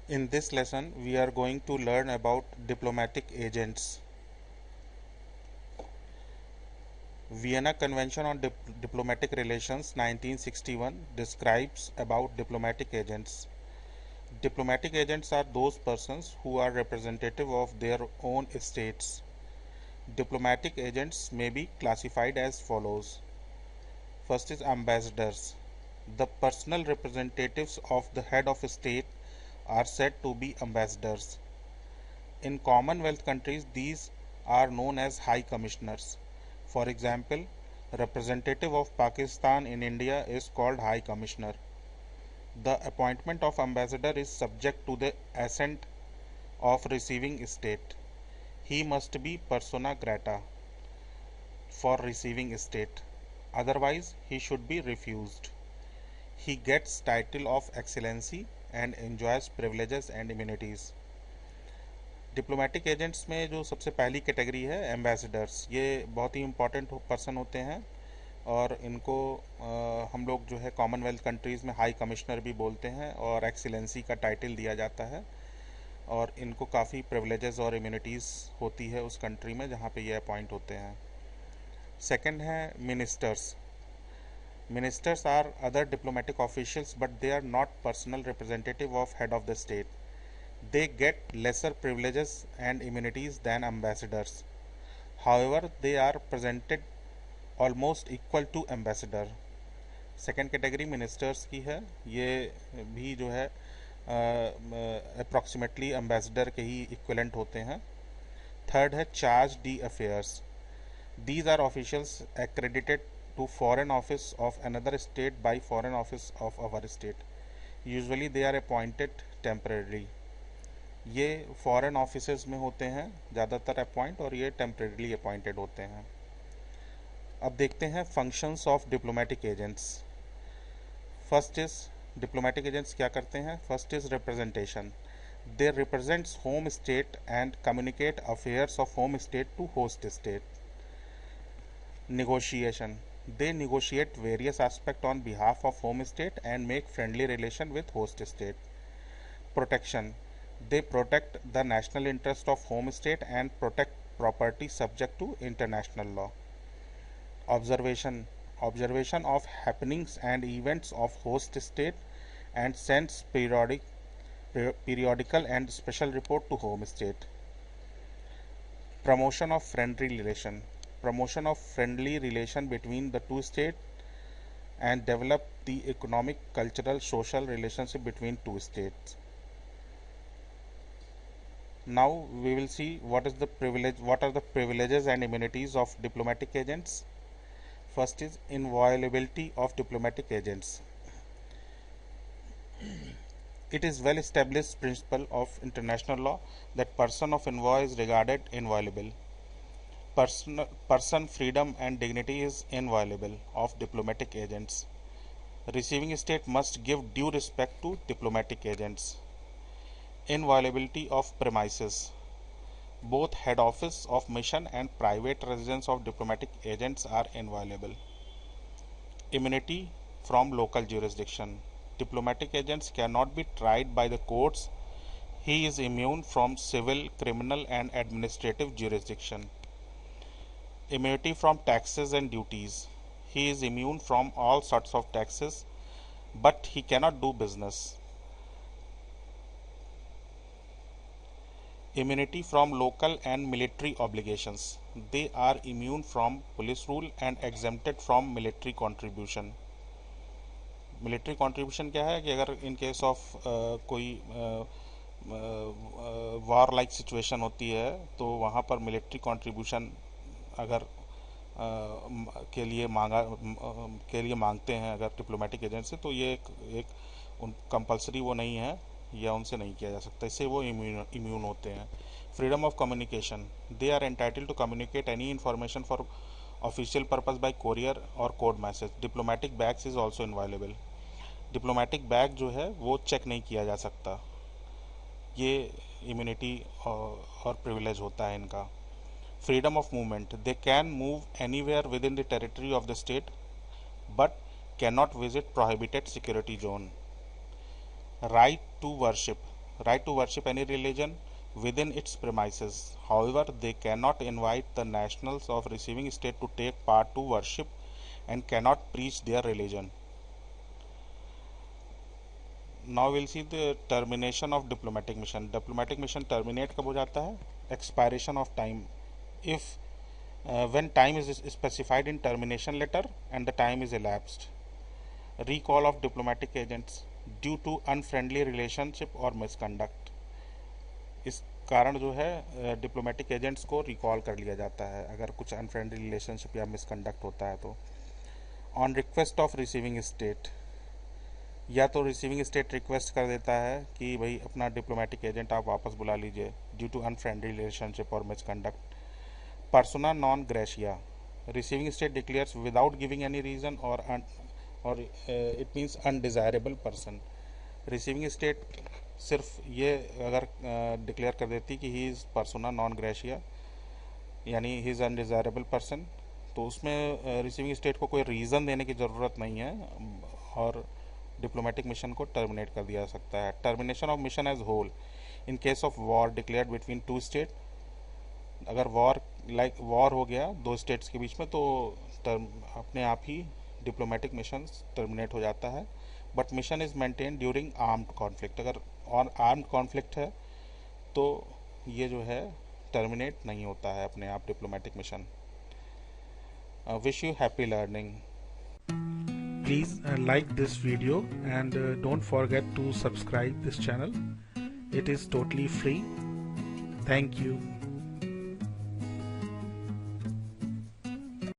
In this lesson, we are going to learn about diplomatic agents. Vienna Convention on Diplomatic Relations 1961 describes about diplomatic agents. Diplomatic agents are those persons who are representative of their own states. Diplomatic agents may be classified as follows. First is ambassadors. The personal representatives of the head of a state are said to be ambassadors. In Commonwealth countries, these are known as High Commissioners. For example, representative of Pakistan in India is called High Commissioner. The appointment of ambassador is subject to the assent of receiving state. He must be persona grata for receiving state. Otherwise, he should be refused. He gets title of excellency and enjoys privileges and immunities. Diplomatic agents में जो सबसे पहली category है ambassadors, ये बहुत ही important person होते हैं और इनको हम लोग जो है कॉमनवेल्थ कंट्रीज़ में हाई कमिश्नर भी बोलते हैं और एक्सीलेंसी का टाइटल दिया जाता है और इनको काफ़ी प्रिविलेजेस और इम्यूनिटीज़ होती है उस कंट्री में जहाँ पे ये अपॉइंट होते हैं. सेकंड है ministers. Ministers are other diplomatic officials but they are not personal representative of head of the state. They get lesser privileges and immunities than ambassadors. However, they are presented almost equal to ambassador. Second category ministers की है. ये भी जो है approximately ambassador के ही equivalent होते हैं. Third है charge d'affaires. These are officials accredited to foreign office of another state by foreign office of our state. Usually they are appointed temporary. ये फॉरेन ऑफिसेज में होते हैं ज़्यादातर अपॉइंट और ये टेम्परेरीली अपॉइंटेड होते हैं. अब देखते हैं functions of diplomatic agents. First is diplomatic agents क्या करते हैं. First is representation. They represents home state and communicate affairs of home state to host state. Negotiation. They negotiate various aspects on behalf of home state and make friendly relation with host state. Protection. They protect the national interest of home state and protect property subject to international law. Observation. Observation of happenings and events of host state and sends periodical and special report to home state. Promotion of friendly relation. Promotion of friendly relation between the two states and develop the economic, cultural, social relationship between two states. Now we will see what are the privileges and immunities of diplomatic agents. First is inviolability of diplomatic agents. It is well established principle of international law that person of envoy is regarded inviolable. Person freedom and dignity is inviolable of diplomatic agents. Receiving state must give due respect to diplomatic agents. Inviolability of premises. Both head office of mission and private residence of diplomatic agents are inviolable. Immunity from local jurisdiction. Diplomatic agents cannot be tried by the courts. He is immune from civil, criminal and administrative jurisdiction. Immunity from taxes and duties. He is immune from all sorts of taxes, but he cannot do business. Immunity from local and military obligations. They are immune from police rule and exempted from military contribution. Military contribution क्या है कि अगर इन case of कोई वार like situation होती है तो वहाँ पर मिलिट्री कंट्रीब्यूशन अगर के लिए मांगते हैं अगर डिप्लोमेटिक एजेंट से, तो ये एक उन कंपलसरी वो नहीं है या उनसे नहीं किया जा सकता. इससे वो इम्यून होते हैं. Freedom of communication. They are entitled to communicate any information for official purpose by courier और code message. Diplomatic bags is also inviolable. Diplomatic bag जो है वो चेक नहीं किया जा सकता. ये इम्यूनिटी और प्रिविलेज होता है इनका. Freedom of movement. They can move anywhere with in the territory of the state but can not visit prohibited security zone. Right to worship. right to worship any religion within its premises. However, they cannot invite the nationals of receiving state to take part to worship and cannot preach their religion. Now we'll see the termination of diplomatic mission. Diplomatic mission terminate कब हो जाता है? Expiration of time. If when time is specified in termination letter and the time is elapsed. Recall of diplomatic agents due to unfriendly relationship or misconduct. इस कारण जो है diplomatic agents को recall कर लिया जाता है अगर कुछ अनफ्रेंडली रिलेशनशिप या मिसकंडक्ट होता है तो. On request of receiving state, या तो रिसीविंग स्टेट रिक्वेस्ट कर देता है कि भाई अपना डिप्लोमेटिक एजेंट आप वापस बुला लीजिए ड्यू टू अनफ्रेंडली रिलेशनशिप और misconduct. Persona non grata, receiving state declares without giving any reason और it means undesirable person. Receiving state सिर्फ ये अगर डिक्लेयर कर देती कि he is persona non grata यानी ही इज़ अनडिजायरेबल पर्सन, तो उसमें रिसीविंग स्टेट को कोई रीज़न देने की ज़रूरत नहीं है और डिप्लोमेटिक मिशन को टर्मिनेट कर दिया जा सकता है. Termination of mission as whole in case of war declared between two state. अगर वॉर हो गया दो स्टेट्स के बीच में तो अपने आप ही डिप्लोमेटिक मिशन टर्मिनेट हो जाता है. But mission is maintain during armed conflict. अगर आर्म्ड कॉन्फ्लिक्ट है तो ये जो है टर्मिनेट नहीं होता है अपने आप diplomatic mission. Wish you happy learning. Please like this video and don't forget to subscribe this channel. It is totally free. Thank you.